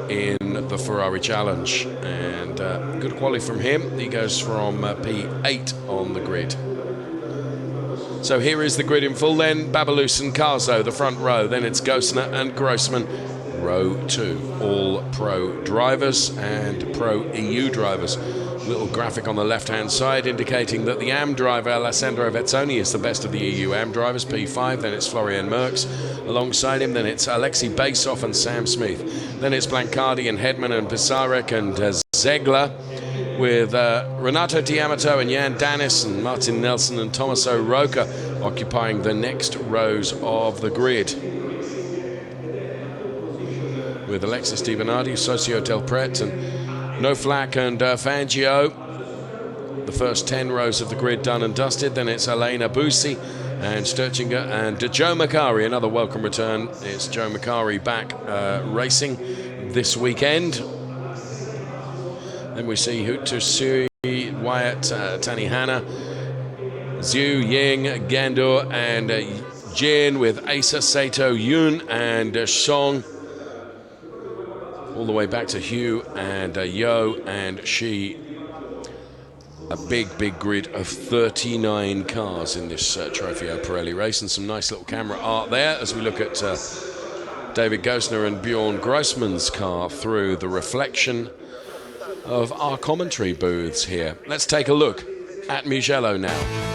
in the Ferrari Challenge. And good quality from him. He goes from P8 on the grid. So here is the grid in full then. Babalus and Carzo, the front row. Then it's Gosner and Grossman, row 2. All pro drivers and pro EU drivers. Little graphic on the left-hand side indicating that the AM driver, Alessandro Vezzoni, is the best of the EU AM drivers, P5. Then it's Florian Merckx. Alongside him, then it's Alexei Basov and Sam Smith. Then it's Blancardi and Hedman and Pisarek and Zegler, with Renato D'Amato and Jan Danis and Martin Nelson and Tommaso Roca occupying the next rows of the grid. With Alexis Di Bernardi, Socio Del Pret and No Flack and Fangio. The first 10 rows of the grid done and dusted. Then it's Elena Busi and Sturchinger and Joe Macari. Another welcome return. It's Joe Macari back racing this weekend. Then we see Hutusui, Wyatt, Tanihana, Zhu, Ying, Gando, and Jin, with Asa, Sato, Yun, and Song. All the way back to Hugh and Yo and Shi. A big grid of 39 cars in this Trofeo Pirelli race, and some nice little camera art there as we look at David Gosner and Bjorn Grossman's car through the reflection of our commentary booths here. Let's take a look at Mugello now.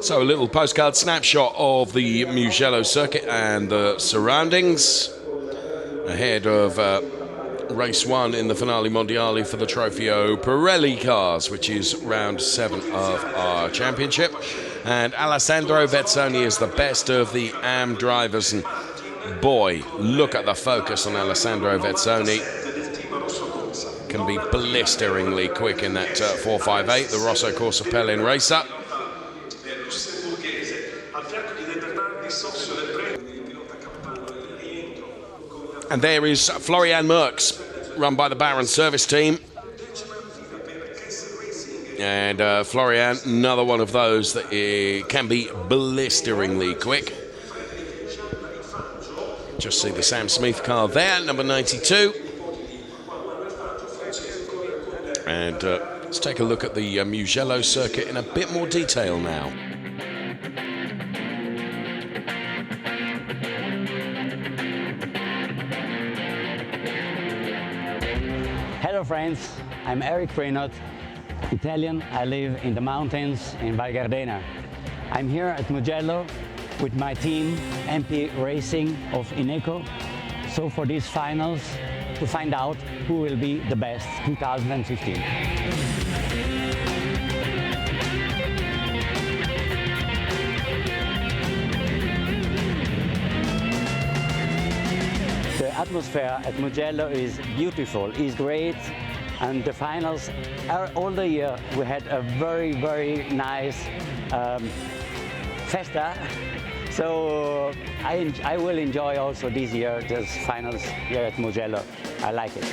So a little postcard snapshot of the Mugello circuit and the surroundings ahead of race 1 in the Finali Mondiali for the Trofeo Pirelli cars, which is round 7 of our championship. And Alessandro Vezzoni is the best of the AM drivers, and boy, look at the focus on Alessandro Vezzoni. Can be blisteringly quick in that 458, the Rosso Corsa Pellin racer. And there is Florian Merckx, run by the Baron service team. And Florian, another one of those that can be blisteringly quick. Just see the Sam Smith car there, number 92. And let's take a look at the Mugello circuit in a bit more detail now. Hello friends, I'm Eric Freynot, Italian. I live in the mountains in Val Gardena. I'm here at Mugello with my team, MP Racing of Ineco. So for these finals, to find out who will be the best 2015. The atmosphere at Mugello is beautiful, is great, and the finals are all the year. We had a very nice festa, so I will enjoy also this year the finals here at Mugello. I like it.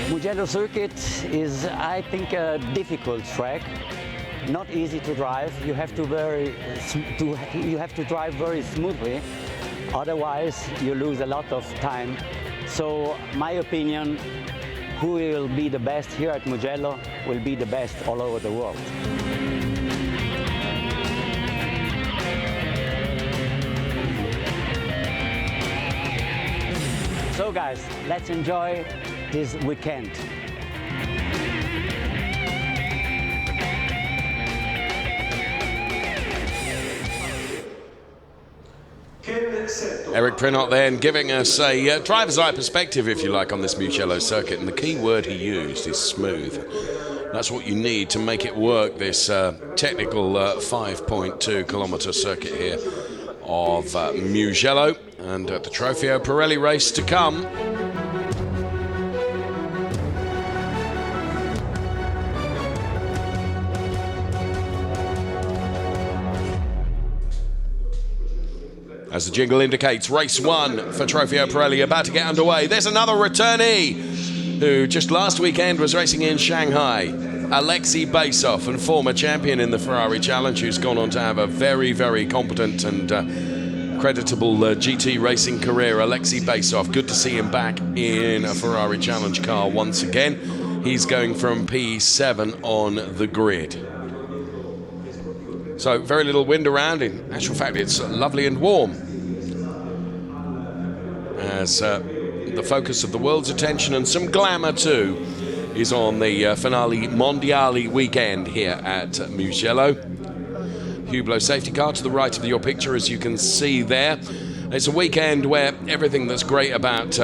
Mugello circuit is, I think, a difficult track. Not easy to drive. You have to drive very smoothly. Otherwise, you lose a lot of time. So, my opinion, who will be the best here at Mugello will be the best all over the world. So guys, let's enjoy this weekend. Ken Eric Prinot then giving us a driver's eye perspective, if you like, on this Mugello circuit. And the key word he used is smooth. That's what you need to make it work, this technical 5.2 kilometre circuit here of Mugello. And the Trofeo Pirelli race to come. As the jingle indicates, race one for Trofeo Pirelli about to get underway. There's another returnee who just last weekend was racing in Shanghai. Alexei Basov, and former champion in the Ferrari Challenge, who's gone on to have a very, very competent and creditable GT racing career. Alexei Basov, good to see him back in a Ferrari Challenge car once again. He's going from P7 on the grid. So very little wind around. In actual fact, it's lovely and warm. As the focus of the world's attention, and some glamour too, is on the Finali Mondiali weekend here at Mugello. Hublot safety car to the right of your picture, as you can see there. It's a weekend where everything that's great about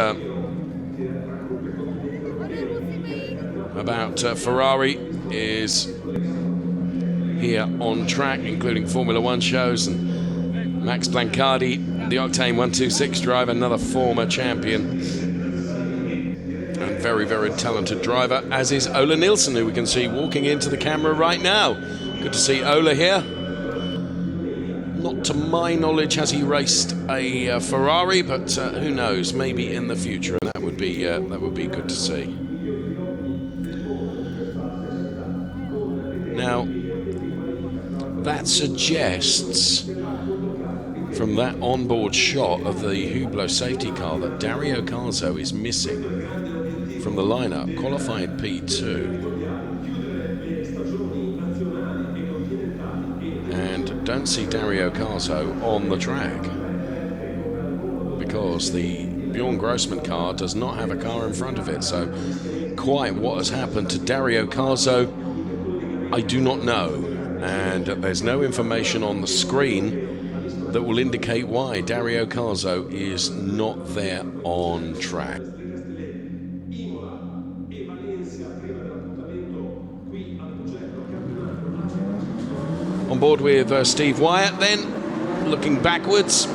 Ferrari is here on track, including Formula One shows, and Max Blancardi, the Octane 126 driver, another former champion and very, very talented driver, as is Ola Nilsson, who we can see walking into the camera right now. Good to see Ola here. Not to my knowledge has he raced a Ferrari, but who knows, maybe in the future, and that would be good to see. Now, that suggests, from that onboard shot of the Hublot safety car, that Dario Carzo is missing from the lineup, qualified P2. And don't see Dario Carzo on the track because the Bjorn Grossman car does not have a car in front of it. So quite what has happened to Dario Carzo, I do not know. And there's no information on the screen that will indicate why Dario Carzo is not there on track. On board with Steve Wyatt then, looking backwards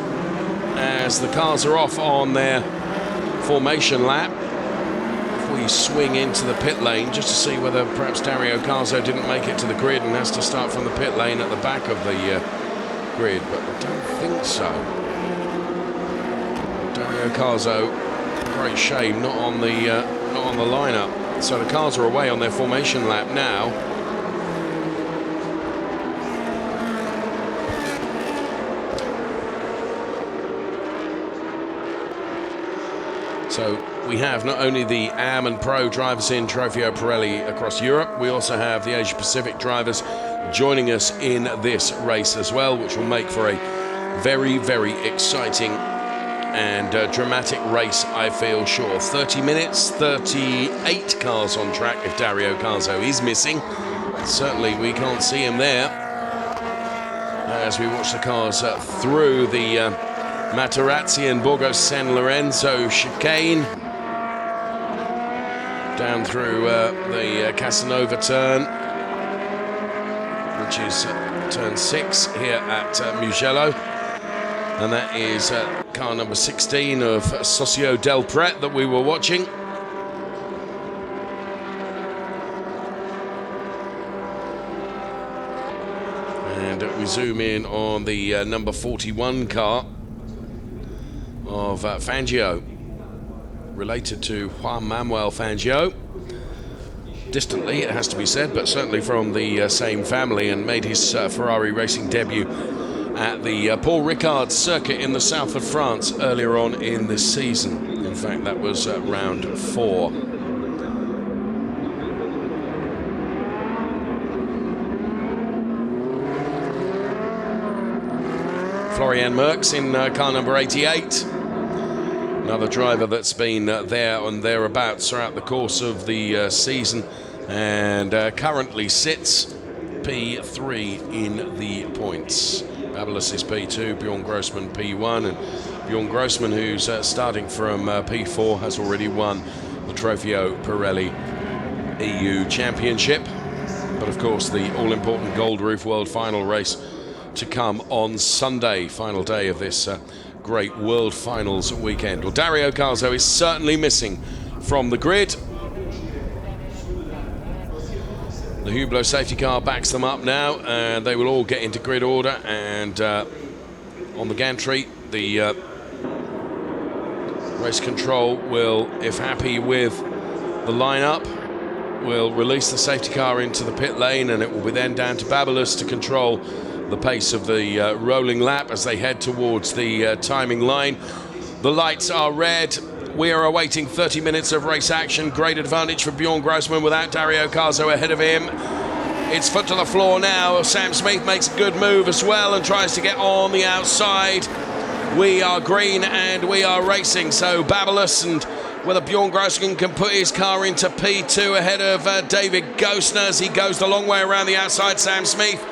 as the cars are off on their formation lap. We swing into the pit lane just to see whether perhaps Dario Carzo didn't make it to the grid and has to start from the pit lane at the back of the grid, but I don't think so. Dario Carzo, great shame, not on the lineup. So the cars are away on their formation lap now. So we have not only the AM and Pro drivers in Trofeo Pirelli across Europe, we also have the Asia Pacific drivers joining us in this race as well, which will make for a very, very exciting and dramatic race, I feel sure. 30 minutes, 38 cars on track if Dario Carzo is missing. Certainly we can't see him there as we watch the cars through the Materazzi and Burgos San Lorenzo chicane, down through the Casanova turn, which is turn 6 here at Mugello, and that is car number 16 of Socio Del Pret that we were watching. And we zoom in on the number 41 car of Fangio, related to Juan Manuel Fangio. Distantly, it has to be said, but certainly from the same family, and made his Ferrari racing debut at the Paul Ricard circuit in the south of France earlier on in this season. In fact, that was round 4. Florian Merckx in car number 88. Another driver that's been there and thereabouts throughout the course of the season, and currently sits P3 in the points. Babelis is P2, Bjorn Grossman P1, and Bjorn Grossman, who's starting from P4, has already won the Trofeo Pirelli EU Championship. But of course, the all-important Gold Roof World Final race to come on Sunday, final day of this great World Finals weekend. Well, Dario Carzo is certainly missing from the grid. The Hublot safety car backs them up now, and they will all get into grid order. And on the gantry, the race control will, if happy with the lineup, will release the safety car into the pit lane, and it will be then down to Babalus to control the pace of the rolling lap as they head towards the timing line. The lights are red. We are awaiting 30 minutes of race action. Great advantage for Bjorn Grossman without Dario Carzo ahead of him. It's foot to the floor now. Sam Smith makes a good move as well and tries to get on the outside. We are green and we are racing. So Babalus, and whether Bjorn Grossman can put his car into P2 ahead of David Gosner as he goes the long way around the outside. Sam Smith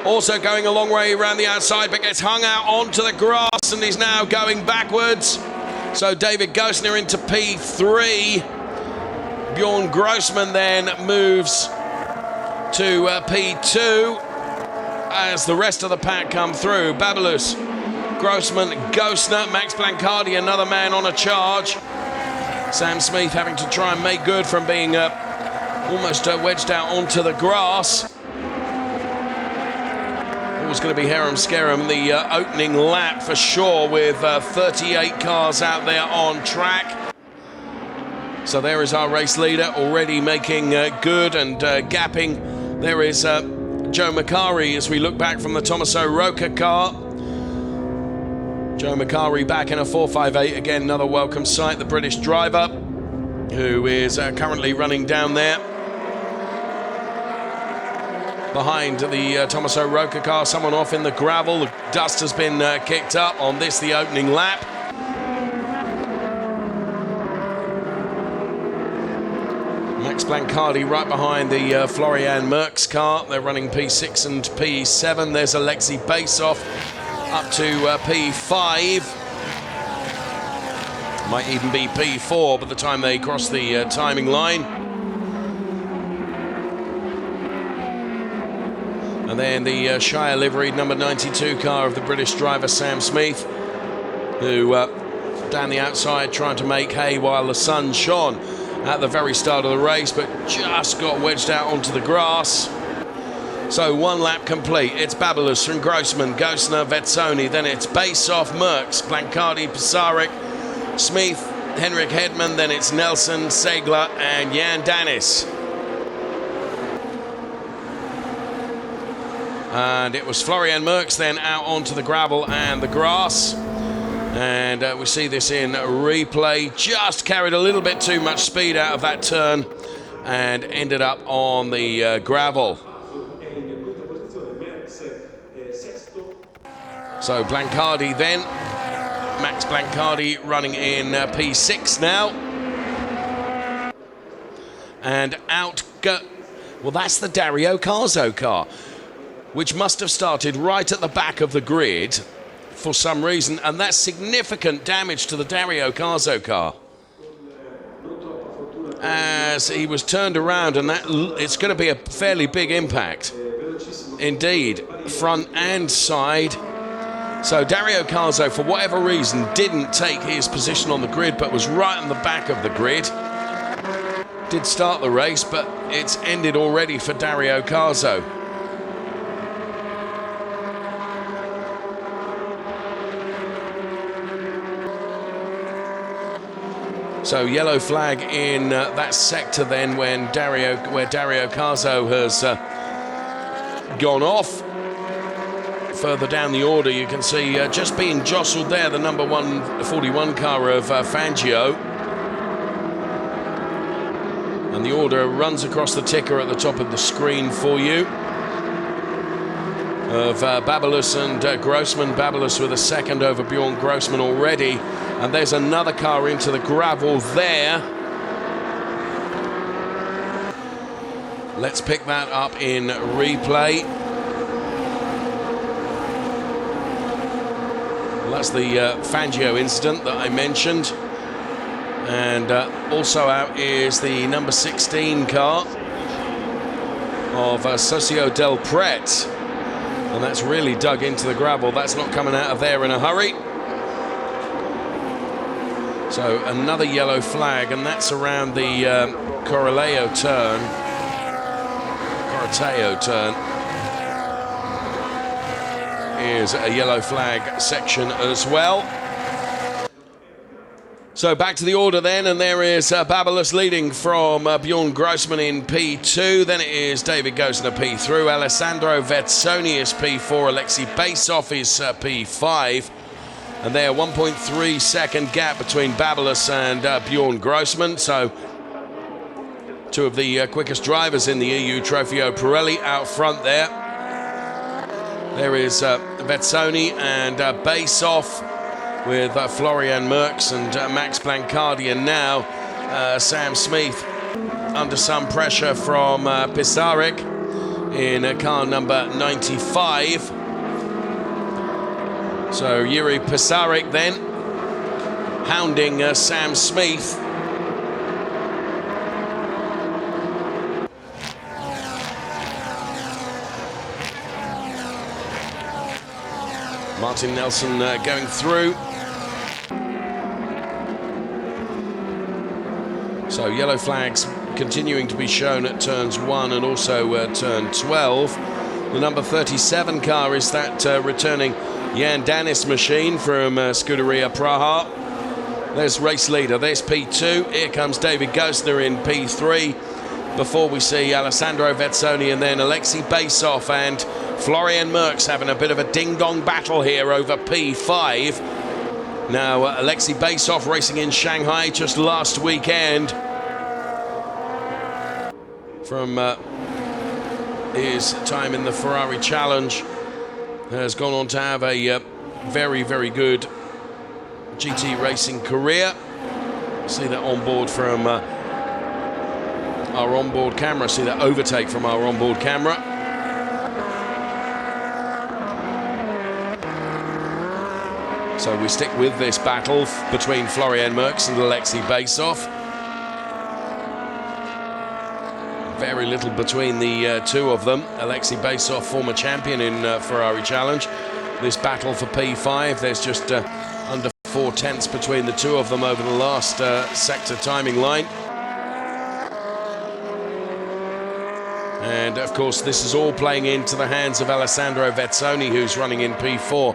also going a long way around the outside, but gets hung out onto the grass and is now going backwards. So David Gosner into P3. Bjorn Grossman then moves to P2 as the rest of the pack come through. Babalus, Grossman, Gosner, Max Blancardi, another man on a charge. Sam Smith having to try and make good from being almost wedged out onto the grass. Was going to be Harum Scarum the opening lap for sure, with 38 cars out there on track. So there is our race leader already making good and gapping. There is Joe Macari as we look back from the Tommaso Roca car. Joe Macari back in a 458, again another welcome sight. The British driver who is currently running down there behind the Tommaso Roca car, someone off in the gravel. The dust has been kicked up on this, the opening lap. Max Blancardi right behind the Florian Merckx car. They're running P6 and P7. There's Alexei Basoff up to P5. Might even be P4 by the time they cross the timing line. And then the Shire liveried number 92 car of the British driver Sam Smith, who down the outside trying to make hay while the sun shone at the very start of the race, but just got wedged out onto the grass. So one lap complete. It's Babalus from Grossman, Gosner, Vezzoni, then it's Basoff, Merckx, Blancardi, Pisaric, Smith, Henrik Hedman, then it's Nelson, Segler and Jan Danis. And it was Florian Merckx then out onto the gravel and the grass. And we see this in replay. Just carried a little bit too much speed out of that turn and ended up on the gravel. So Blancardi then. Max Blancardi running in P6 now. And out go... Well, that's the Dario Carzo car, which must have started right at the back of the grid for some reason, and that's significant damage to the Dario Carzo car. As he was turned around, and that it's going to be a fairly big impact. Indeed, front and side. So Dario Carzo, for whatever reason, didn't take his position on the grid, but was right on the back of the grid. Did start the race, but it's ended already for Dario Carzo. So yellow flag in that sector then where Dario Carzo has gone off. Further down the order you can see just being jostled there, the number 141 car of Fangio. And the order runs across the ticker at the top of the screen for you. Of Babalus and Grossman. Babalus with a second over Bjorn Grossman already. And there's another car into the gravel there. Let's pick that up in replay. That's the Fangio incident that I mentioned. And also out is the number 16 car of Socio del Pret. And that's really dug into the gravel. That's not coming out of there in a hurry. So another yellow flag, and that's around the Corteo turn. Is a yellow flag section as well. So back to the order then, and there is Babalus leading from Bjorn Grossman in P2. Then it is David Gosner P3, Alessandro Vezzoni is P4, Alexei Basov is P5. And there, 1.3 second gap between Babalus and Bjorn Grossman. So two of the quickest drivers in the EU Trofeo Pirelli out front there. There is Vezzoni and Basov with Florian Merckx and Max Blancardi, and now Sam Smith under some pressure from Pisarik in car number 95. So Yuri Pisarik then hounding Sam Smith. Martin Nelson going through. So yellow flags continuing to be shown at turns 1 and also turn 12. The number 37 car is that returning Jan Danis machine from Scuderia Praha. There's race leader, there's P2. Here comes David Gosner in P3. Before we see Alessandro Vezzoni and then Alexei Basov and Florian Merckx having a bit of a ding-dong battle here over P5. Now, Alexei Basov racing in Shanghai just last weekend. From his time in the Ferrari Challenge, has gone on to have a very, very good GT racing career. See that on board from our onboard camera. See that overtake from our onboard camera. So we stick with this battle between Florian Merckx and Alexei Basov. Very little between the two of them. Alexei Basov, former champion in Ferrari Challenge. This battle for P5, there's just under 4 tenths between the two of them over the last sector timing line. And of course, this is all playing into the hands of Alessandro Vezzoni, who's running in P4.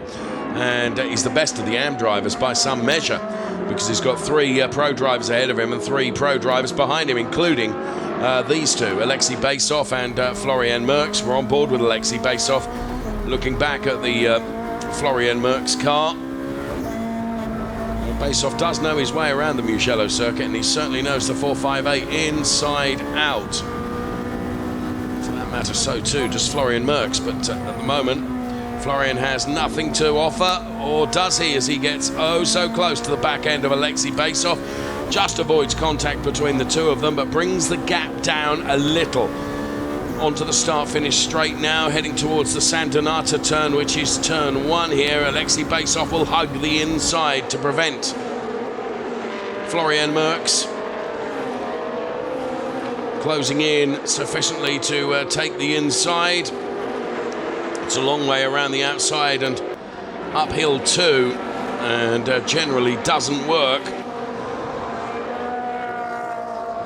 And he's the best of the AM drivers by some measure, because he's got 3 pro drivers ahead of him and 3 pro drivers behind him, including these two, Alexei Basov and Florian Merckx. We're on board with Alexei Basov. Looking back at the Florian Merckx car. Basov does know his way around the Mugello circuit, and he certainly knows the 458 inside out. For that matter, so too does Florian Merckx, but at the moment, Florian has nothing to offer, or does he, as he gets oh so close to the back end of Alexei Basov. Just avoids contact between the two of them, but brings the gap down a little. Onto the start-finish straight now, heading towards the San Donato turn, which is turn 1 here. Alexei Basov will hug the inside to prevent Florian Merckx closing in sufficiently to take the inside. It's a long way around the outside and uphill too, and generally doesn't work.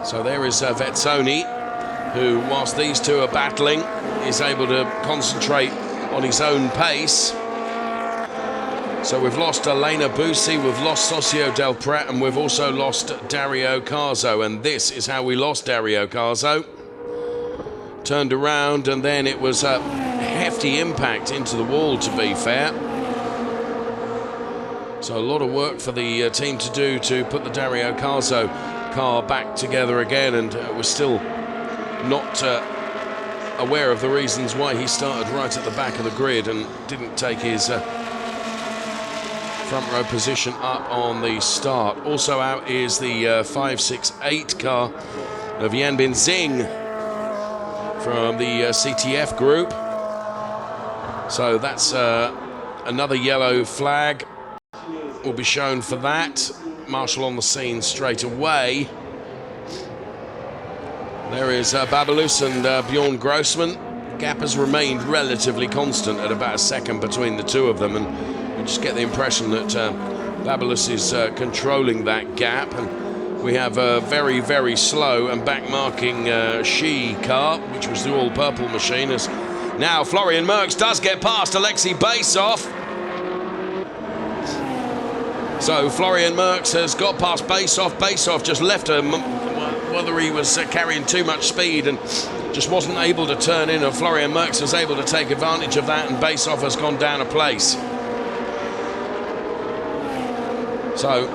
So there is Vezzoni, who, whilst these two are battling, is able to concentrate on his own pace. So we've lost Elena Busi, we've lost Socio del Pret, and we've also lost Dario Carzo. And this is how we lost Dario Carzo. Turned around, and then it was a hefty impact into the wall, to be fair. So a lot of work for the team to do to put the Dario Carzo car back together again, and we're still not aware of the reasons why he started right at the back of the grid and didn't take his front row position up on the start. Also out is the 568 car of Yan Bin Xing from the CTF group. So that's another yellow flag. will be shown for that. Marshall on the scene straight away. There is Babalus and Bjorn Grossman. Gap has remained relatively constant at about a second between the two of them, and you just get the impression that Babalus is controlling that gap. And we have a very, very slow and back-marking She car, which was the all-purple machine. As now Florian Merckx does get past Alexei Baysov. So Florian Merckx has got past Baysov. Baysov just left him, whether he was carrying too much speed and just wasn't able to turn in, and Florian Merckx was able to take advantage of that, and Baysov has gone down a place. So,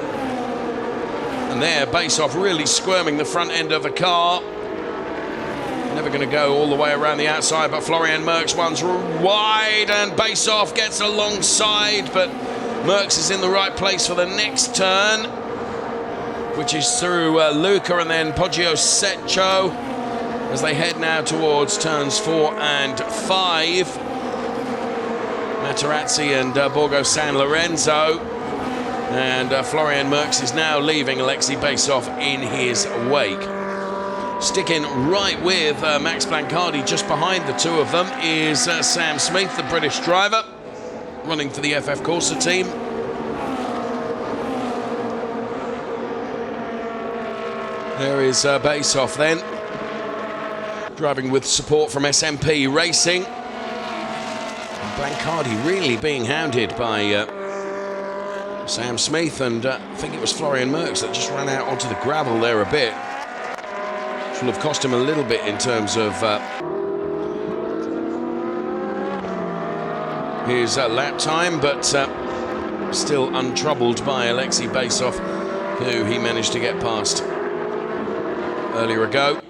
and there, Baysov really squirming the front end of the car. Never going to go all the way around the outside, but Florian Merckx runs wide, and Baysov gets alongside, but Merckx is in the right place for the next turn, which is through Luca and then Poggio Secco, as they head now towards turns 4 and 5. Materazzi and Borgo San Lorenzo. And Florian Merckx is now leaving Alexei Baysov in his wake. Sticking right with Max Blancardi, just behind the two of them, is Sam Smith, the British driver, running for the FF Corsa team. There is Baysov then, driving with support from S.p.A Racing. Blancardi really being hounded by Sam Smith, and I think it was Florian Merckx that just ran out onto the gravel there a bit. Which will have cost him a little bit in terms of his lap time, but still untroubled by Alexei Baysov, who he managed to get past earlier ago.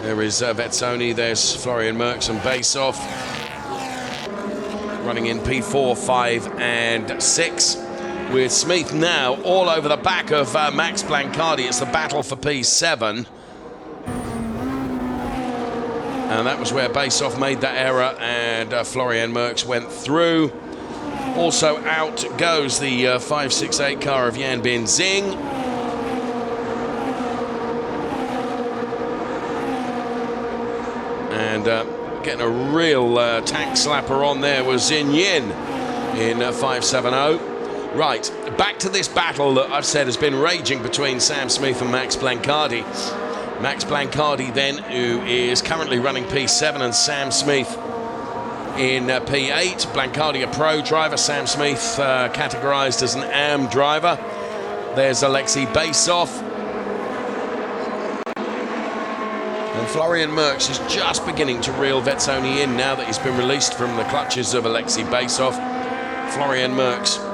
There is Vezzoni, there's Florian Merckx and Baysov, running in P4, 5 and 6, with Smith now all over the back of Max Blancardi. It's the battle for P7. And that was where Baysov made that error, and Florian Merckx went through. Also out goes the 568 car of Yan Bin Zing. And getting a real tank slapper on there was Xin Yin in 570. Right, back to this battle that I've said has been raging between Sam Smith and Max Blancardi. Max Blancardi then, who is currently running P7, and Sam Smith in P8. Blancardi a pro driver, Sam Smith categorised as an AM driver. There's Alexei Baysov. And Florian Merckx is just beginning to reel Vezzoni in now that he's been released from the clutches of Alexei Baysov. Florian Merckx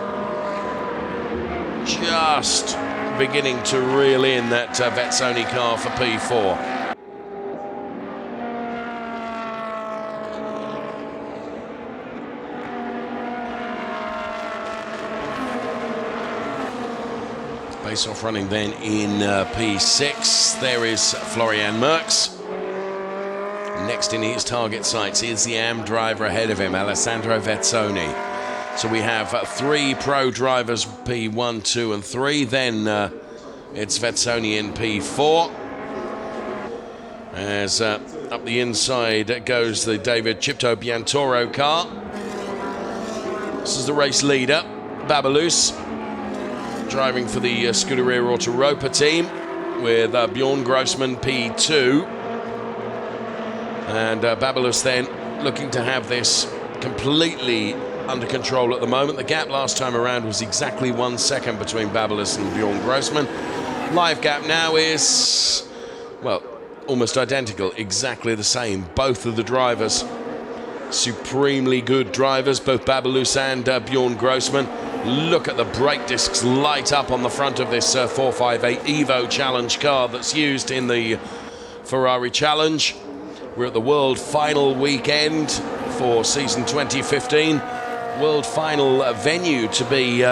just beginning to reel in that Vezzoni car for P4. Baysov running then in P6. There is Florian Merckx. Next in his target sights is the AM driver ahead of him, Alessandro Vezzoni. So we have 3 pro drivers, P1, 2 and 3. Then it's Vezzoni in P4. As up the inside goes the David Chipto Biantoro car. This is the race leader, Babalus, driving for the Scuderia Autoropa team, with Bjorn Grossman P2. And Babalus then looking to have this completely under control at the moment. The gap last time around was exactly 1 second between Babalus and Bjorn Grossman. Live gap now is, well, almost identical, exactly the same. Both of the drivers, supremely good drivers, both Babalus and Bjorn Grossman. Look at the brake discs light up on the front of this 458 Evo Challenge car that's used in the Ferrari Challenge. We're at the World Final weekend for season 2015. World Final venue to be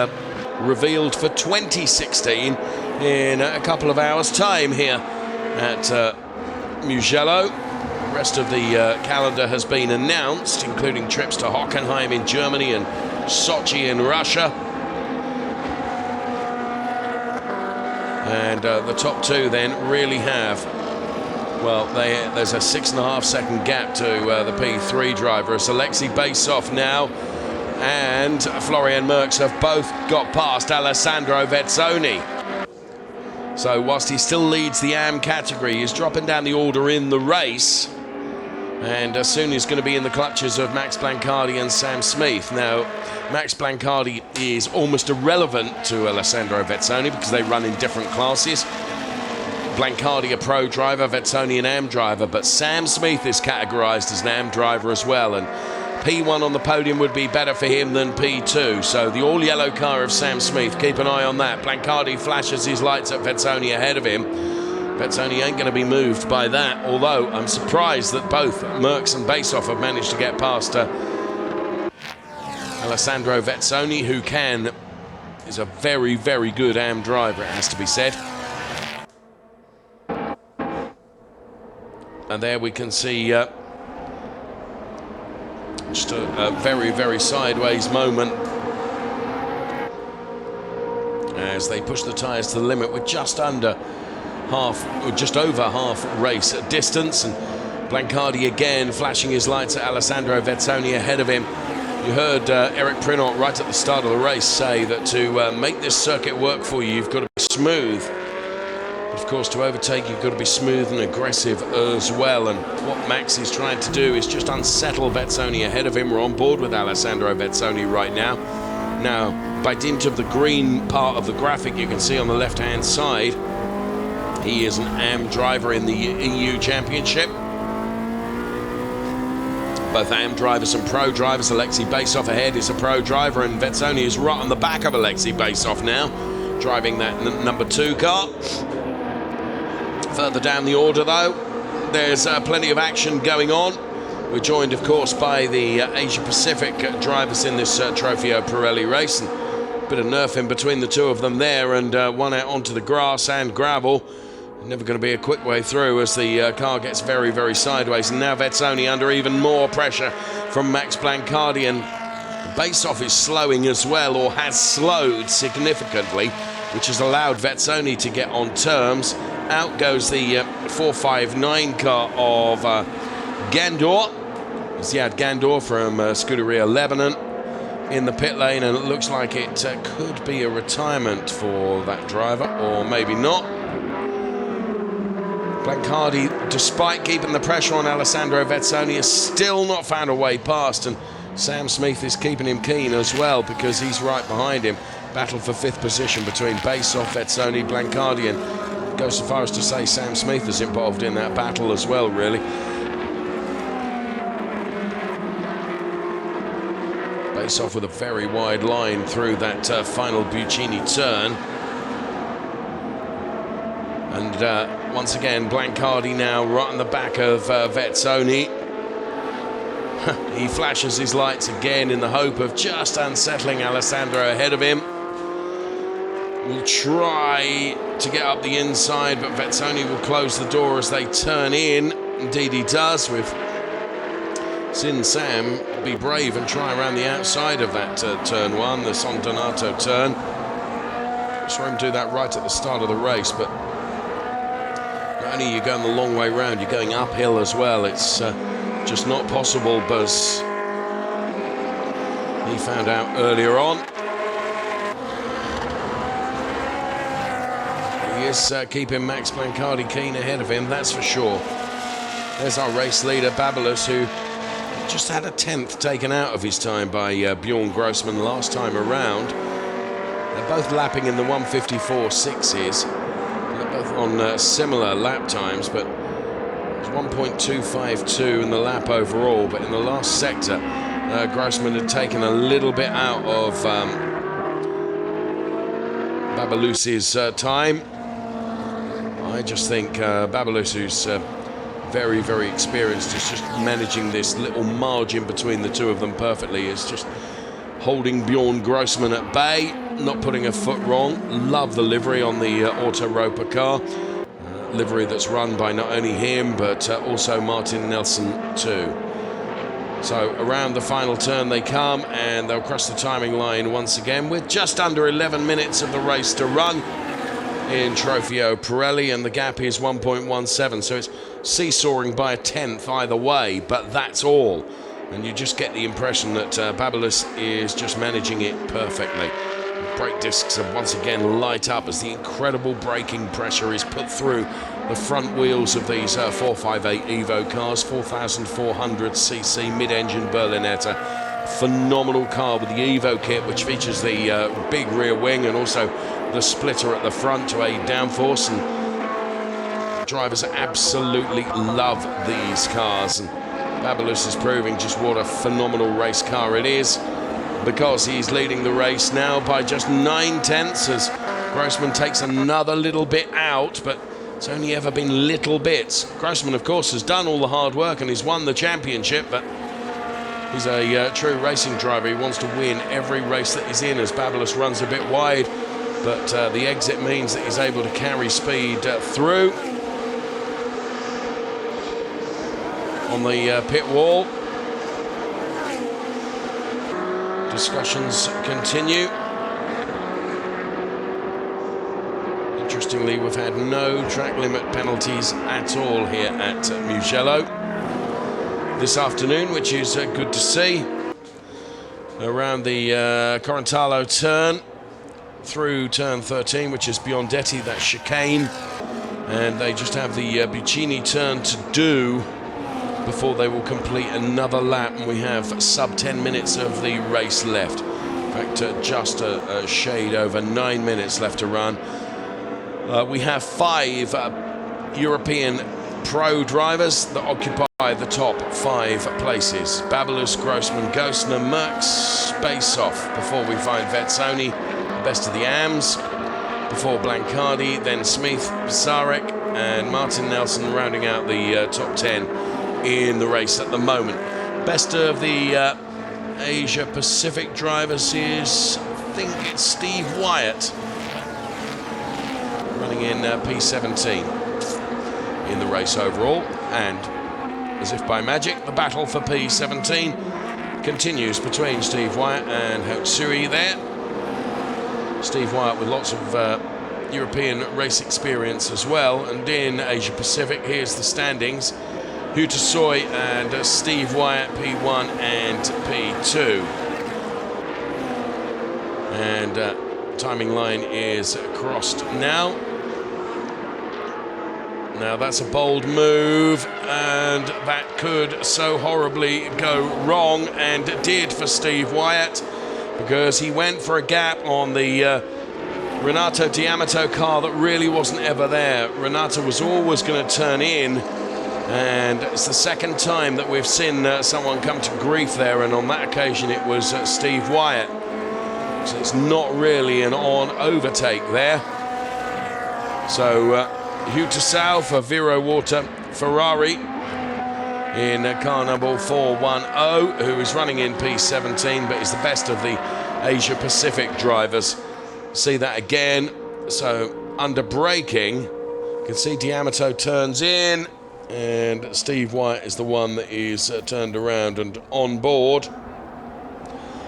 revealed for 2016 in a couple of hours' time here at Mugello. The rest of the calendar has been announced, including trips to Hockenheim in Germany and Sochi in Russia. And the top two then really have, well, there's a 6.5 second gap to the P3 driver. It's Alexei Basov now and Florian Merckx have both got past Alessandro Vezzoni. So whilst he still leads the AM category, he's dropping down the order in the race. And soon he's going to be in the clutches of Max Blancardi and Sam Smith. Now, Max Blancardi is almost irrelevant to Alessandro Vezzoni because they run in different classes. Blancardi a pro driver, Vezzoni an AM driver, but Sam Smith is categorised as an AM driver as well, and P1 on the podium would be better for him than P2. So the all-yellow car of Sam Smith, keep an eye on that. Blancardi flashes his lights at Vezzoni ahead of him. Vezzoni ain't going to be moved by that, although I'm surprised that both Merckx and Basov have managed to get past Alessandro Vezzoni, who is a very, very good AM driver, it has to be said. And there we can see just a very, very sideways moment as they push the tyres to the limit with just under half, or just over half race distance, and Blancardi again flashing his lights at Alessandro Vezzoni ahead of him. You heard Eric Prinot right at the start of the race say that to make this circuit work for you, you've got to be smooth. But of course, to overtake, you've got to be smooth and aggressive as well. And what Max is trying to do is just unsettle Vezzoni ahead of him. We're on board with Alessandro Vezzoni right now. Now, by dint of the green part of the graphic, you can see on the left-hand side, he is an AM driver in the EU Championship. Both AM drivers and pro drivers. Alexei Basov ahead is a pro driver, and Vezzoni is right on the back of Alexei Basov now, driving that number 2 car. Further down the order, though, there's plenty of action going on. We're joined, of course, by the Asia-Pacific drivers in this Trofeo Pirelli race. And a bit of nerf in between the two of them there, and one out onto the grass and gravel. Never going to be a quick way through as the car gets very, very sideways. And now Vezzoni under even more pressure from Max Blancardi, and Basov is slowing as well, or has slowed significantly, which has allowed Vezzoni to get on terms. Out goes the 459 car of Gandor. Ziad Gandor from Scuderia Lebanon in the pit lane, and it looks like it could be a retirement for that driver, or maybe not. Blancardi, despite keeping the pressure on Alessandro Vezzoni, has still not found a way past, and Sam Smith is keeping him keen as well because he's right behind him. Battle for 5th position between Basov, Vezzoni, Blancardi, and goes so far as to say Sam Smith is involved in that battle as well, really. Basov with a very wide line through that final Buccini turn. And once again, Blancardi now right on the back of Vezzoni. He flashes his lights again in the hope of just unsettling Alessandro ahead of him. Will try to get up the inside, but Vezzoni will close the door as they turn in. Indeed he does, with Sin Sam be brave and try around the outside of that turn 1, the San Donato turn. Saw him do that right at the start of the race, but not only are you going the long way round, you're going uphill as well. It's just not possible, as he found out earlier on. He is keeping Max Blancardi keen ahead of him, that's for sure. There's our race leader, Babalus, who just had a 10th taken out of his time by Bjorn Grossman last time around. They're both lapping in the 154.6s. They're both on similar lap times, but it's 1.252 in the lap overall. But in the last sector, Grossman had taken a little bit out of Babalus's time. I just think Babalus, who's very, very experienced, is just managing this little margin between the two of them perfectly. Is just holding Bjorn Grossman at bay, not putting a foot wrong. Love the livery on the Auto Roper car. Livery that's run by not only him, but also Martin Nelson too. So around the final turn they come, and they'll cross the timing line once again with just under 11 minutes of the race to run in Trofeo Pirelli, and the gap is 1.17, so it's seesawing by a tenth either way, but that's all. And you just get the impression that Babyliss is just managing it perfectly. Brake discs have once again light up as the incredible braking pressure is put through the front wheels of these 458 Evo cars, 4,400cc mid-engine Berlinetta. Phenomenal car with the Evo kit, which features the big rear wing and also the splitter at the front to aid downforce. And drivers absolutely love these cars, and Babyliss is proving just what a phenomenal race car it is, because he's leading the race now by just 9/10 as Grossman takes another little bit out, but it's only ever been little bits. Grossman, of course, has done all the hard work and he's won the championship, but he's a true racing driver. He wants to win every race that he's in as Babyliss runs a bit wide, but the exit means that he's able to carry speed through. On the pit wall, discussions continue. Interestingly, we've had no track limit penalties at all here at Mugello this afternoon, which is good to see. Around the Corentalo turn, through turn 13, which is Biondetti, that chicane, and they just have the Buccini turn to do before they will complete another lap, and we have sub 10 minutes of the race left. In fact, just a shade over 9 minutes left to run. We have 5 European pro drivers that occupy the top 5 places. Babyliss, Grossman, Gosner, Merckx, Basov, before we find Vezzoni, best of the AMs, before Blancardi, then Smith, Pisarek, and Martin Nelson rounding out the top 10 in the race at the moment. Best of the Asia Pacific drivers is, I think it's Steve Wyatt, running in P17 in the race overall. And as if by magic, the battle for P17 continues between Steve Wyatt and Hotsui there. Steve Wyatt with lots of European race experience as well. And in Asia Pacific, here's the standings. Hootasuoi and Steve Wyatt, P1 and P2. And timing line is crossed now. Now that's a bold move, and that could so horribly go wrong, and did for Steve Wyatt, because he went for a gap on the Renato D'Amato car that really wasn't ever there. Renato was always going to turn in, and it's the second time that we've seen someone come to grief there, and on that occasion it was Steve Wyatt. So it's not really an on overtake there. So Hootasuoi for Vero Water Ferrari in car number 410, who is running in P17 but is the best of the Asia Pacific drivers. See that again. So under braking, you can see D'Amato turns in, and Steve Wyatt is the one that is turned around and on board.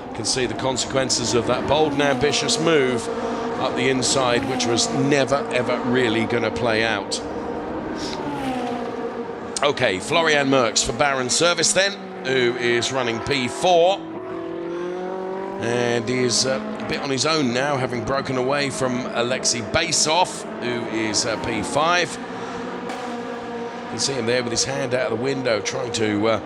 You can see the consequences of that bold and ambitious move up the inside, which was never ever really going to play out. Okay, Florian Merckx for Baron Service then, who is running P4 and is a bit on his own now, having broken away from Alexei Basov, who is P5. You can see him there with his hand out of the window trying to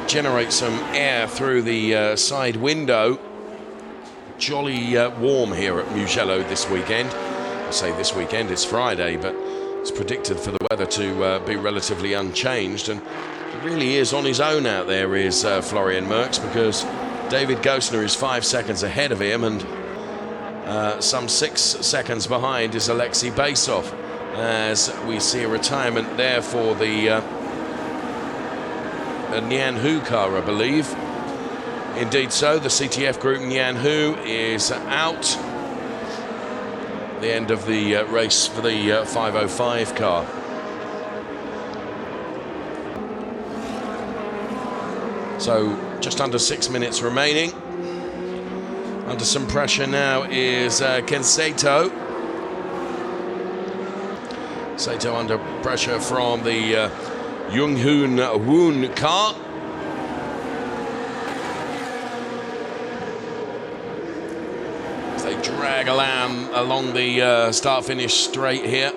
generate some air through the side window. Jolly warm here at Mugello this weekend. I say this weekend, it's Friday, but it's predicted for the weather to be relatively unchanged, and it really is on his own out there is Florian Merckx, because David Gosner is 5 seconds ahead of him, and some 6 seconds behind is Alexei Basov, as we see a retirement there for the Nian Hu car, I believe. Indeed so, the CTF group Nian Hu is out. The end of the race for the 505 car. So just under 6 minutes remaining. Under some pressure now is Ken Sato. Sato under pressure from the Jung-Hoon Woon car. As they drag along the start-finish straight here.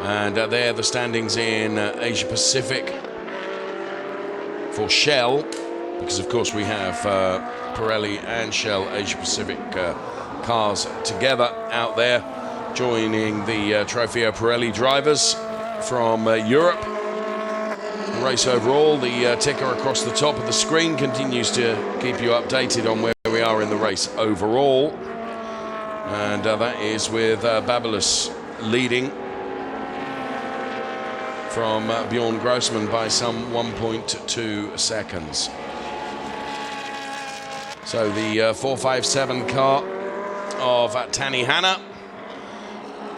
And there the standings in Asia Pacific for Shell, because of course we have Pirelli and Shell Asia Pacific cars together out there, joining the Trofeo Pirelli drivers from Europe. The race overall, the ticker across the top of the screen continues to keep you updated on where we are in the race overall. And that is with Babylos leading from Bjorn Grossman by some 1.2 seconds. So the 457 car of Tani Hanna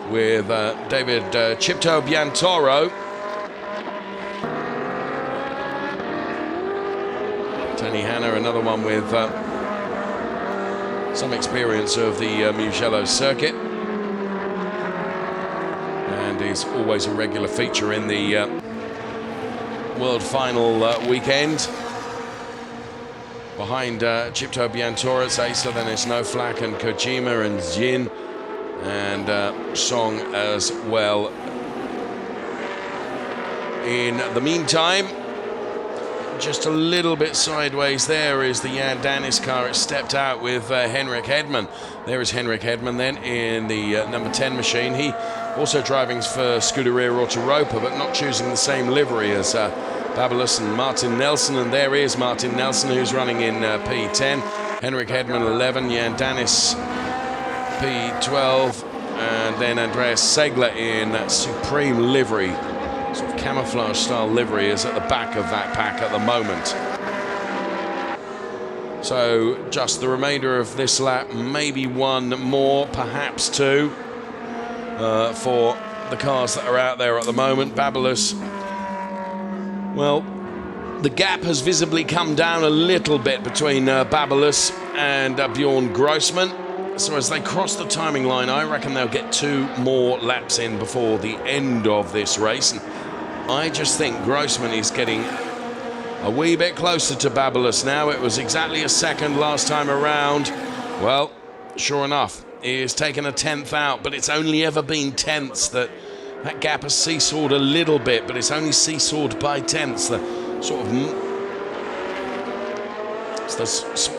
with David Chipto Biantoro. Tani Hanna, another one with some experience of the Mugello circuit, and is always a regular feature in the World Final weekend. Behind Chipto Biantoro, it's Asa, then it's No Flack and Kojima and Jin and Song as well. In the meantime, just a little bit sideways there is the Jan Danis car. It stepped out with Henrik Hedman. There is Henrik Hedman then in the number 10 machine. He also driving for Scuderia Autoropa, but not choosing the same livery as Babylos and Martin Nelson. And there is Martin Nelson, who's running in P10. Henrik Hedman 11, Jan Danis P12, and then Andreas Segler in that supreme livery. Sort of camouflage style livery is at the back of that pack at the moment. So just the remainder of this lap, maybe one more, perhaps two, for the cars that are out there at the moment. Babylos, well, the gap has visibly come down a little bit between Babylos and Bjorn Grossman. So as they cross the timing line, I reckon they'll get 2 more laps in before the end of this race. And I just think Grossman is getting a wee bit closer to Babylos now. It was exactly a second last time around. Well, sure enough, he has taken a 10th out, but it's only ever been tenths. That gap has seesawed a little bit, but it's only seesawed by tenths. The sort of it's the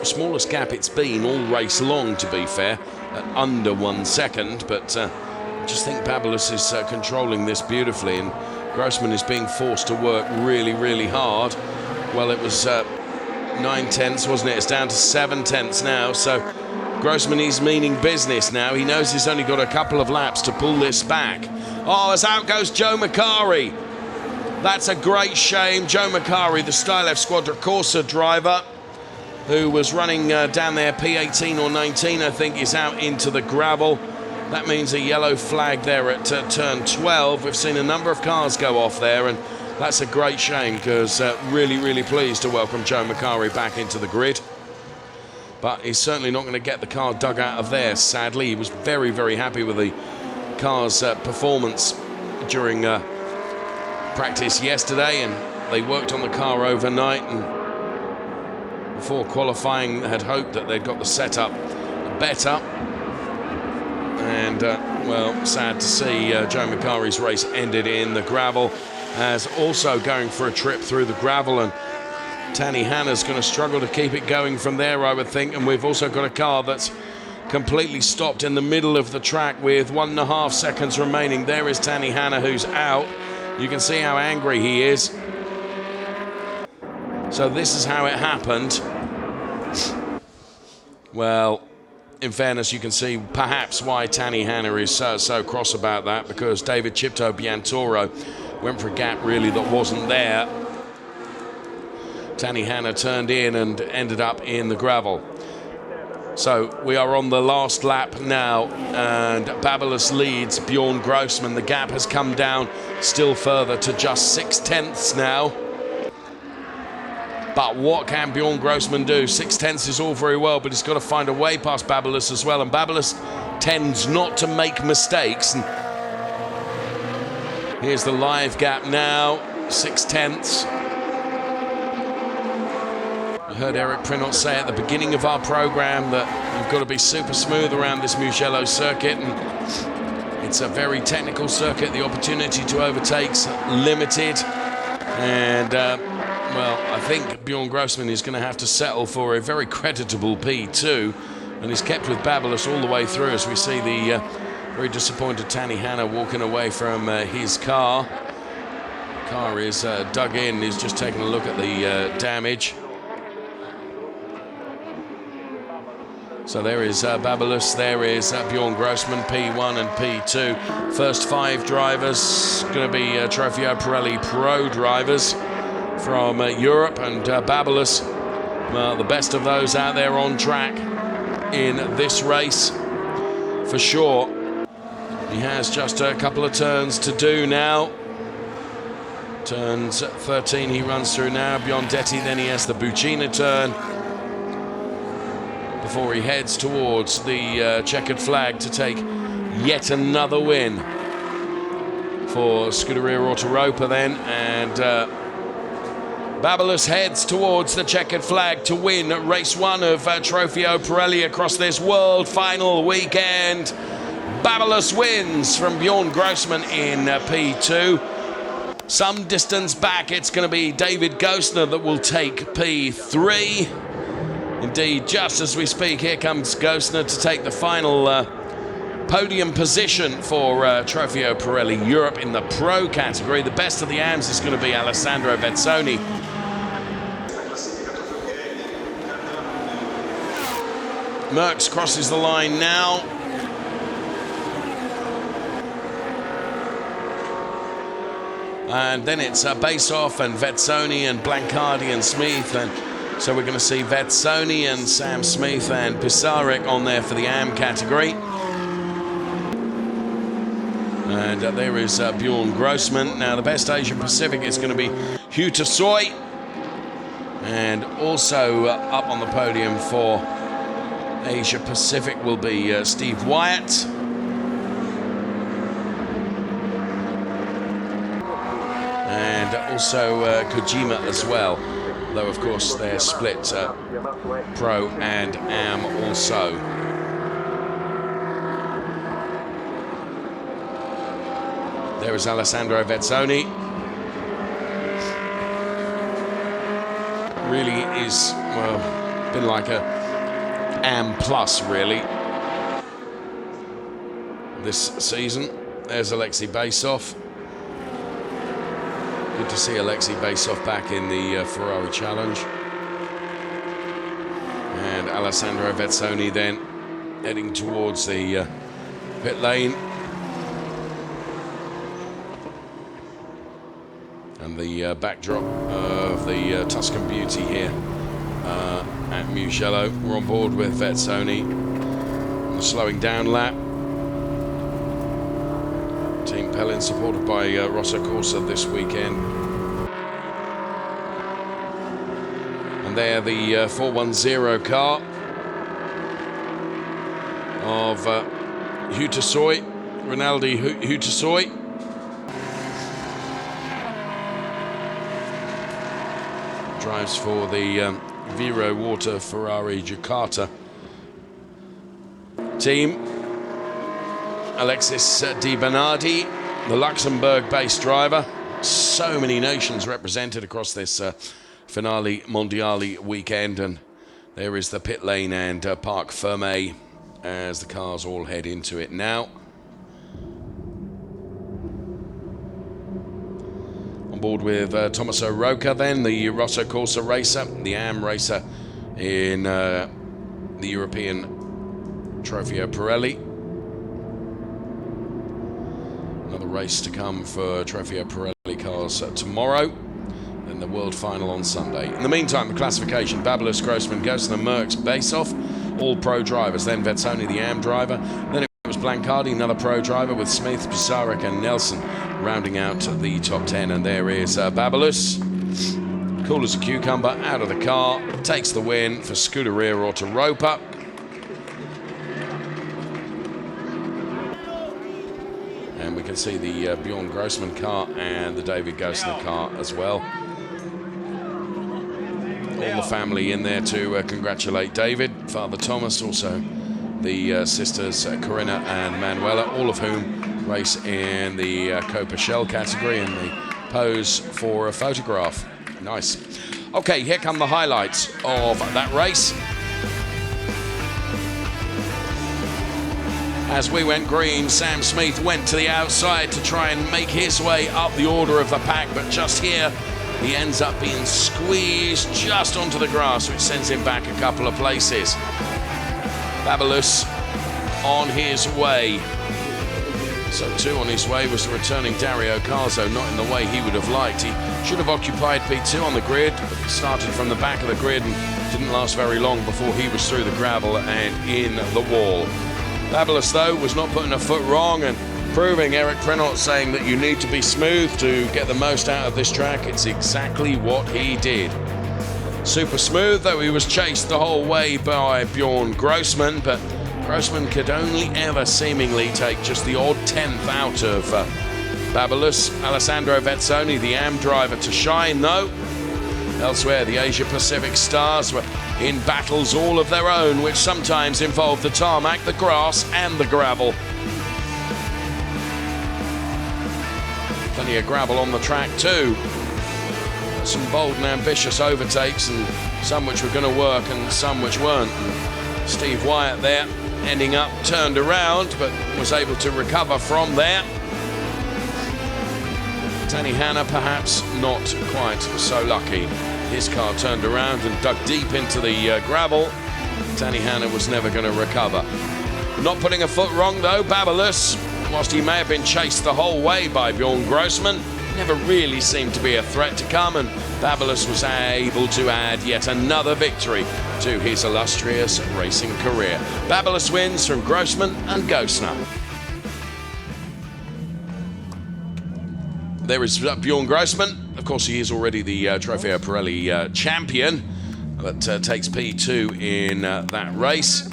smallest gap it's been all race long, to be fair, at under 1 second. But I just think Babylos is controlling this beautifully, and Grossman is being forced to work really, really hard. Well, it was 9 tenths, wasn't it? It's down to 7 tenths now. So Grossman is meaning business now. He knows he's only got a couple of laps to pull this back. Oh, as out goes Joe Macari. That's a great shame. Joe Macari, the Stylev Squadra Corsa driver, who was running down there P18 or 19, I think, is out into the gravel. That means a yellow flag there at turn 12. We've seen a number of cars go off there, and that's a great shame, because really, really pleased to welcome Joe Macari back into the grid. But he's certainly not going to get the car dug out of there, sadly. He was very, very happy with the car's performance during practice yesterday, and they worked on the car overnight, and before qualifying had hoped that they'd got the setup better. And, well, sad to see Joe Macari's race ended in the gravel, as also going for a trip through the gravel, and Tani Hanna's going to struggle to keep it going from there, I would think. And we've also got a car that's completely stopped in the middle of the track with 1.5 seconds remaining. There is Tani Hanna, who's out. You can see how angry he is. So this is how it happened. Well, in fairness, you can see perhaps why Tani Hanna is so cross about that, because David Chipto Biantoro went for a gap really that wasn't there. Tani Hanna turned in and ended up in the gravel. So we are on the last lap now, and Babylos leads Bjorn Grossman. The gap has come down still further to just 6 tenths now. But what can Bjorn Grossman do? 6/10 is all very well, but he's got to find a way past Babylos as well. And Babylos tends not to make mistakes. And here's the live gap now, 6/10. I heard Eric Prinot say at the beginning of our program that you've got to be super smooth around this Mugello circuit. And it's a very technical circuit. The opportunity to overtake's limited. And well, I think Bjorn Grossman is going to have to settle for a very creditable P2, and he's kept with Babylos all the way through, as we see the very disappointed Tanny Hanna walking away from his car. Car is dug in, he's just taking a look at the damage. So there is Babylos, there is Bjorn Grossman, P1 and P2. First 5 drivers going to be Trofeo Pirelli Pro drivers from Europe, and Babylos, well, the best of those out there on track in this race for sure. He has just a couple of turns to do now. Turns 13 he runs through now, Biondetti, then he has the Buccina turn before he heads towards the checkered flag to take yet another win for Scuderia Autoropa then. And Babylos heads towards the checkered flag to win race 1 of Trofeo Pirelli across this world final weekend. Babylos wins from Bjorn Grossman in P2. Some distance back, it's going to be David Gosner that will take P3. Indeed, just as we speak, here comes Gosner to take the final podium position for Trofeo Pirelli Europe in the Pro category. The best of the AMs is going to be Alessandro Vezzoni. Merckx crosses the line now. And then it's Basoff and Vezzoni and Blancardi and Smith. And so we're going to see Vezzoni and Sam Smith and Pisarek on there for the AM category. And there is Bjorn Grossman. Now the best Asian Pacific is going to be Hugh Tasoy. And also up on the podium for Asia Pacific will be Steve Wyatt. And also Kojima as well, though of course they're split Pro and AM also. There is Alessandro Vezzoni. Really is, well, been like a AM plus really this season. There's Alexei Basoff. Good to see Alexei Basoff back in the Ferrari Challenge. And Alessandro Vezzoni then heading towards the pit lane. And the backdrop of the Tuscan Beauty here at Mugello. We're on board with Vezzoni on the slowing down lap. Team Pellin supported by Rosso Corsa this weekend. And there the 410 car of Hugh Tasoy, Rinaldi Hugh Tasoy. Drives for the Vero Water Ferrari Jakarta team. Alexis Di Bernardi, the Luxembourg-based driver. So many nations represented across this Finali Mondiali weekend. And there is the pit lane and Parc Fermé as the cars all head into it now. On board with Tommaso Rocca then, the Rosso Corsa racer, the AM racer in the European Trofeo Pirelli. Another race to come for Trofeo Pirelli cars tomorrow, then the world final on Sunday. In the meantime, the classification: Babylos, Grossman, Gosner, Merckx, Basoff, all pro drivers. Then Vezzoni, the AM driver. Then it was Blancardi, another pro driver, with Smith, Pisarek and Nelson rounding out the top 10. And there is Babylos. cool as a cucumber, out of the car, takes the win for Scuderia Autoropa. And we can see the Bjorn Grossman car and the David Gosner car as well. All the family in there to congratulate David, Father Thomas, also the sisters Corinna and Manuela, all of whom race in the Copa Shell category in the pose for a photograph. Nice. Okay, here come the highlights of that race. As we went green, Sam Smith went to the outside to try and make his way up the order of the pack, but just here he ends up being squeezed just onto the grass, which sends him back a couple of places. Babalus on his way. So too on his way was the returning Dario Carzo, not in the way he would have liked. He should have occupied P2 on the grid, but he started from the back of the grid and didn't last very long before he was through the gravel and in the wall. Babalus, though, was not putting a foot wrong and proving Eric Prenot saying that you need to be smooth to get the most out of this track. It's exactly what he did. Super smooth, though he was chased the whole way by Bjorn Grossman, but Grossman could only ever seemingly take just the odd 10th out of Babalus. Alessandro Vezzoni, the AM driver, to shine, though. Elsewhere, the Asia Pacific stars were in battles all of their own, which sometimes involved the tarmac, the grass, and the gravel. Plenty of gravel on the track, too. Some bold and ambitious overtakes, and some which were going to work and some which weren't. And Steve Wyatt there ending up turned around, but was able to recover from there. Danny Hanna perhaps not quite so lucky. His car turned around and dug deep into the gravel. Danny Hanna was never going to recover. Not putting a foot wrong, though, Babalus, whilst he may have been chased the whole way by Bjorn Grossman, never really seemed to be a threat to come, and Babalus was able to add yet another victory to his illustrious racing career. Babalus wins from Grossman and Gosner. There is Bjorn Grossman. Of course, he is already the Trofeo Pirelli champion, but takes P2 in that race.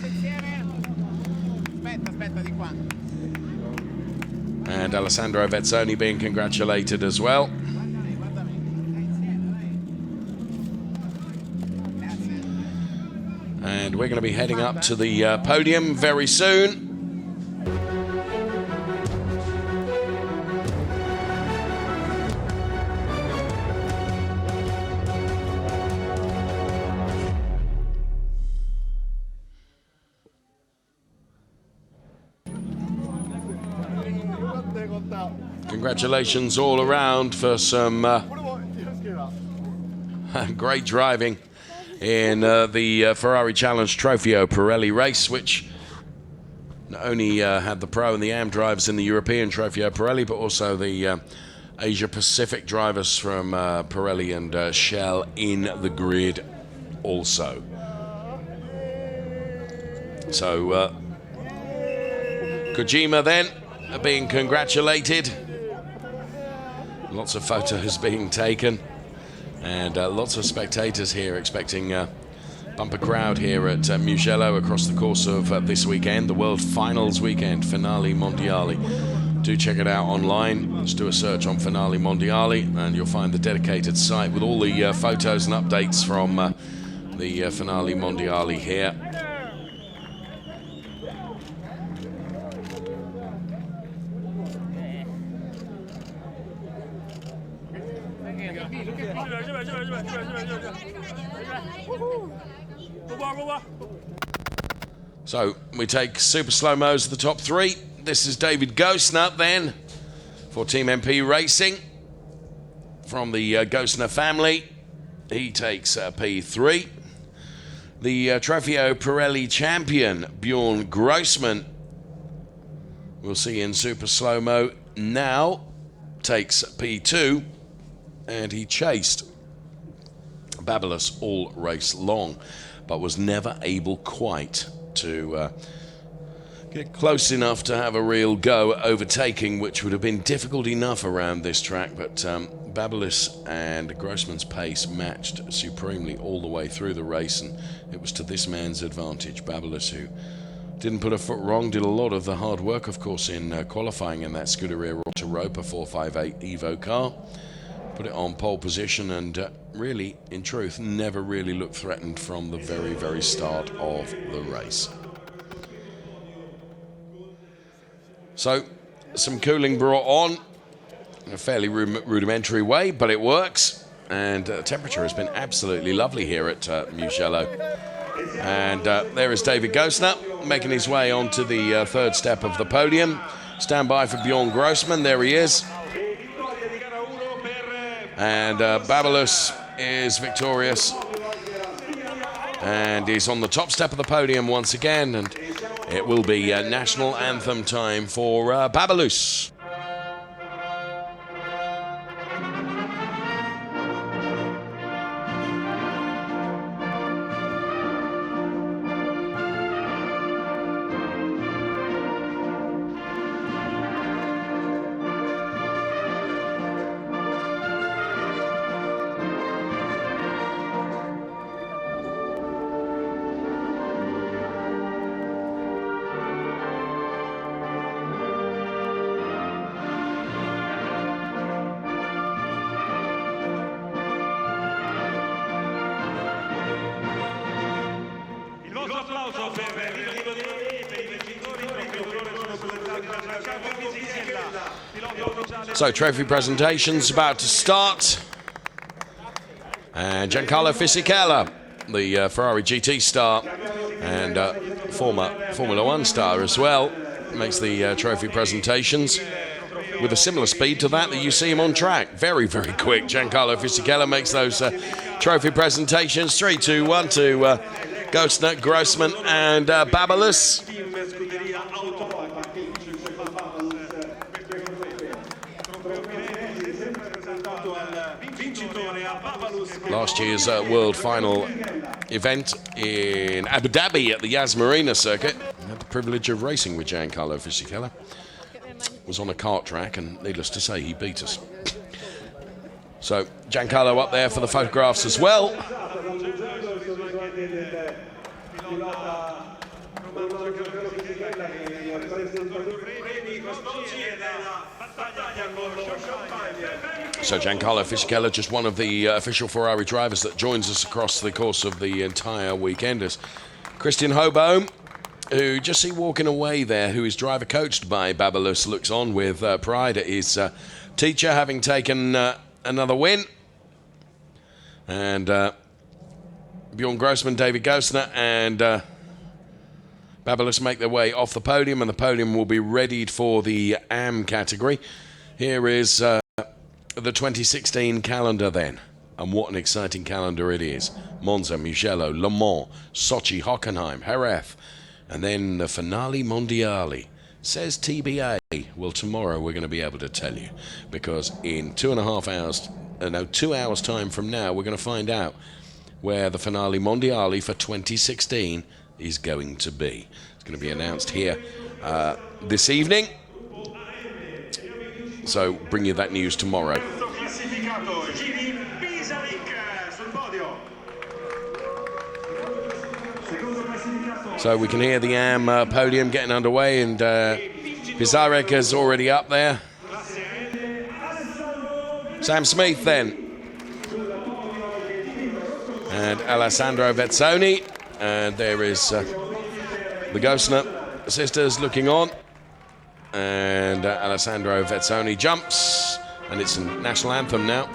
And Alessandro Vezzoni being congratulated as well. And we're going to be heading up to the podium very soon. Congratulations all around for some great driving in the Ferrari Challenge Trofeo Pirelli race, which not only had the Pro and the AM drivers in the European Trofeo Pirelli, but also the Asia Pacific drivers from Pirelli and Shell in the grid also. So Kojima then being congratulated. Lots of photos being taken, and lots of spectators here expecting a bumper crowd here at Mugello across the course of this weekend, the World Finals weekend, Finali Mondiali. Do check it out online. Just do a search on Finali Mondiali, and you'll find the dedicated site with all the photos and updates from the Finali Mondiali here. So we take super slow-mos of the top three. This is David Gosner then for Team MP Racing from the Gosner family. He takes P3. The Trofeo Pirelli champion Bjorn Grossman, we'll see in super slow-mo now, takes P2, and he chased Babalus all race long, but was never able quite to get close enough to have a real go at overtaking, which would have been difficult enough around this track, but Babyliss and Grossman's pace matched supremely all the way through the race, and it was to this man's advantage. Babyliss, who didn't put a foot wrong, did a lot of the hard work, of course, in qualifying in that Scuderia Rotor 458 Evo car. Put it on pole position and really, in truth, never really looked threatened from the very, very start of the race. So, some cooling brought on in a fairly rudimentary way, but it works. And temperature has been absolutely lovely here at Mugello. And there is David Gosner making his way onto the third step of the podium. Stand by for Bjorn Grossman. There he is. And Babyliss is victorious. And he's on the top step of the podium once again. And it will be national anthem time for Babyliss. So, trophy presentation's about to start. And Giancarlo Fisichella, the Ferrari GT star and former Formula One star as well, makes the trophy presentations with a similar speed to that you see him on track. Very, very quick. Giancarlo Fisichella makes those trophy presentations. 3, 2, 1 to Gosner, Grossman and Babyliss. Last year's world final event in Abu Dhabi at the Yas Marina circuit. I had the privilege of racing with Giancarlo Fisichella. Was on a kart track, and needless to say, he beat us. So Giancarlo up there for the photographs as well. So Giancarlo Fisichella, just one of the official Ferrari drivers that joins us across the course of the entire weekend, as Christian Hobome, who just see walking away there, who is driver coached by Babyliss, looks on with pride at his teacher having taken another win. And Bjorn Grossman, David Gosner and Babyliss make their way off the podium, and the podium will be readied for the AM category. Here is the 2016 calendar then, and what an exciting calendar it is. Monza, Mugello, Le Mans, Sochi, Hockenheim, Jerez, and then the Finali Mondiali. Says TBA. Well, tomorrow we're going to be able to tell you, because in 2 hours time from now, we're going to find out where the Finali Mondiali for 2016 is going to be. It's going to be announced here this evening. So bring you that news tomorrow. So we can hear the AM podium getting underway, and Pizarek is already up there. Sam Smith then. And Alessandro Vezzoni. And there is the Gosner sisters looking on. And Alessandro Vezzoni jumps, and it's a national anthem now.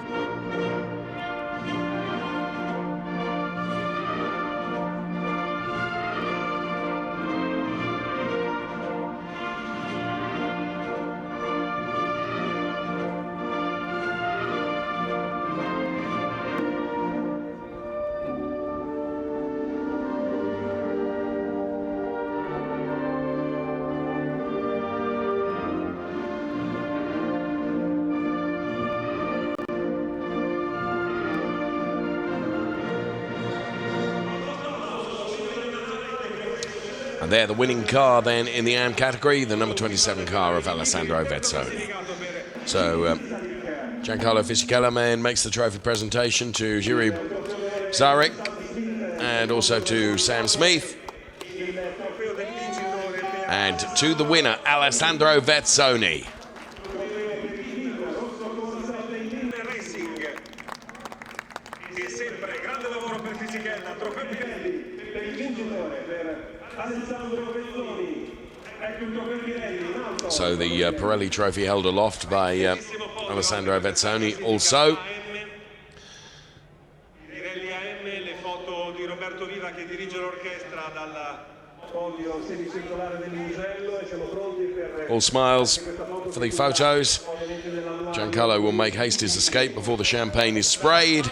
And they're the winning car then in the AM category, the number 27 car of Alessandro Vezzoni. So Giancarlo Fisichella makes the trophy presentation to Juri Zarek and also to Sam Smith. And to the winner, Alessandro Vezzoni. So the Pirelli trophy held aloft by Alessandro Vezzoni also. All smiles for the photos. Giancarlo will make haste his escape before the champagne is sprayed.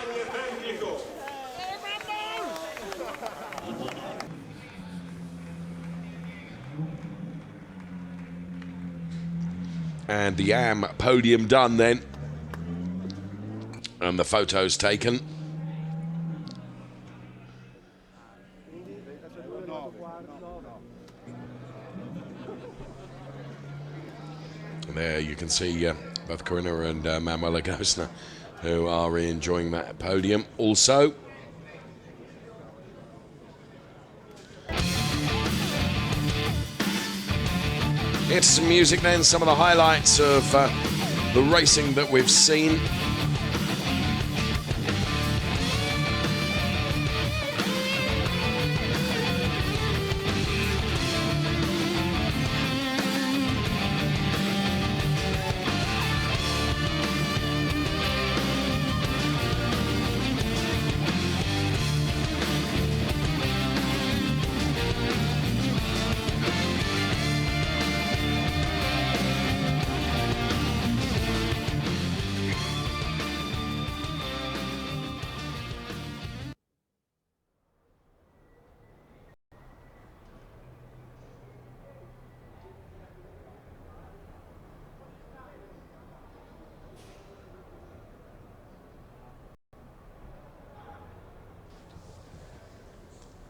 And the AM podium done then. And the photos taken. And there you can see both Corinna and Manuela Gosner, who are enjoying that podium also. Here's some music then, some of the highlights of the racing that we've seen.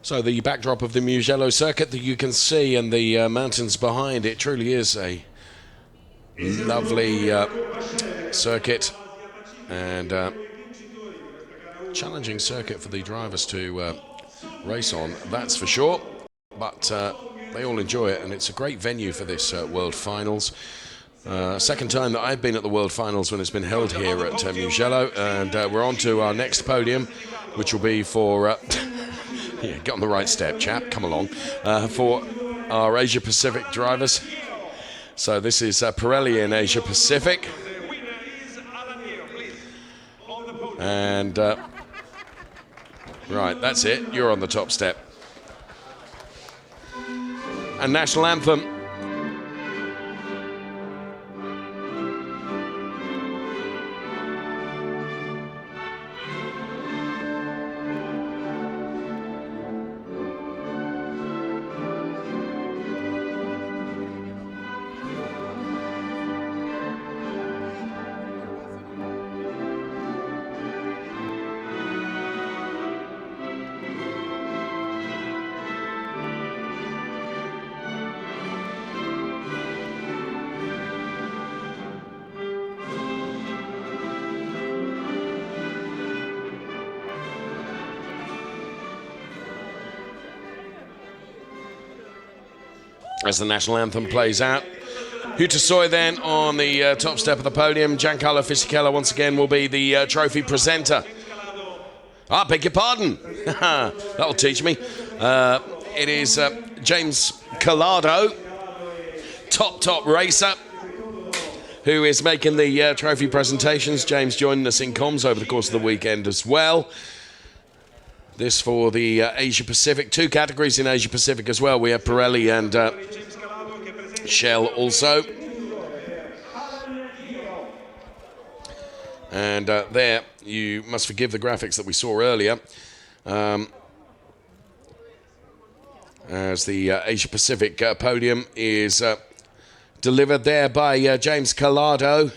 So the backdrop of the Mugello circuit that you can see and the mountains behind, it truly is a lovely circuit and challenging circuit for the drivers to race on, that's for sure. But they all enjoy it, and it's a great venue for this World Finals. Second time that I've been at the World Finals when it's been held here at Mugello, and we're on to our next podium, which will be for... yeah, get on the right step, chap. Come along. For our Asia Pacific drivers. So this is Pirelli in Asia Pacific. And right, that's it. You're on the top step. And national anthem. As the national anthem plays out. Hutasoy then on the top step of the podium. Giancarlo Fisichella once again will be the trophy presenter. I beg your pardon. That'll teach me. It is James Collado, top racer, who is making the trophy presentations. James joining us in comms over the course of the weekend as well. This for the Asia Pacific. Two categories in Asia Pacific as well. We have Pirelli and Shell also. And there, you must forgive the graphics that we saw earlier. As the Asia Pacific podium is delivered there by James Collado.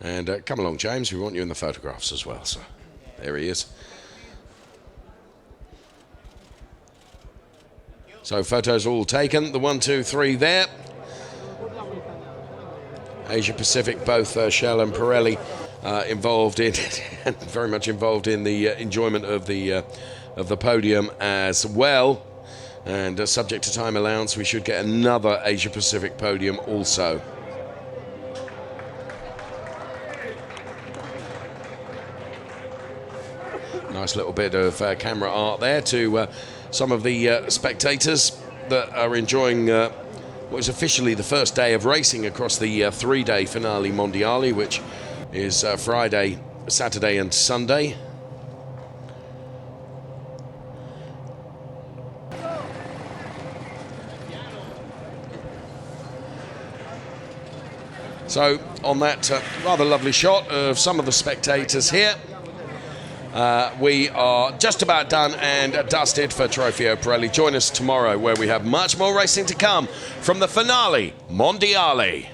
And come along, James. We want you in the photographs as well. So there he is. So photos all taken. The 1, 2, 3 there. Asia Pacific, both Shell and Pirelli involved in, very much involved in the enjoyment of the podium as well. And subject to time allowance, we should get another Asia Pacific podium also. Nice little bit of camera art there to some of the spectators that are enjoying what is officially the first day of racing across the 3-day Finali Mondiali, which is Friday, Saturday and Sunday. So on that rather lovely shot of some of the spectators here, we are just about done and dusted for Trofeo Pirelli. Join us tomorrow where we have much more racing to come from the Finali Mondiali.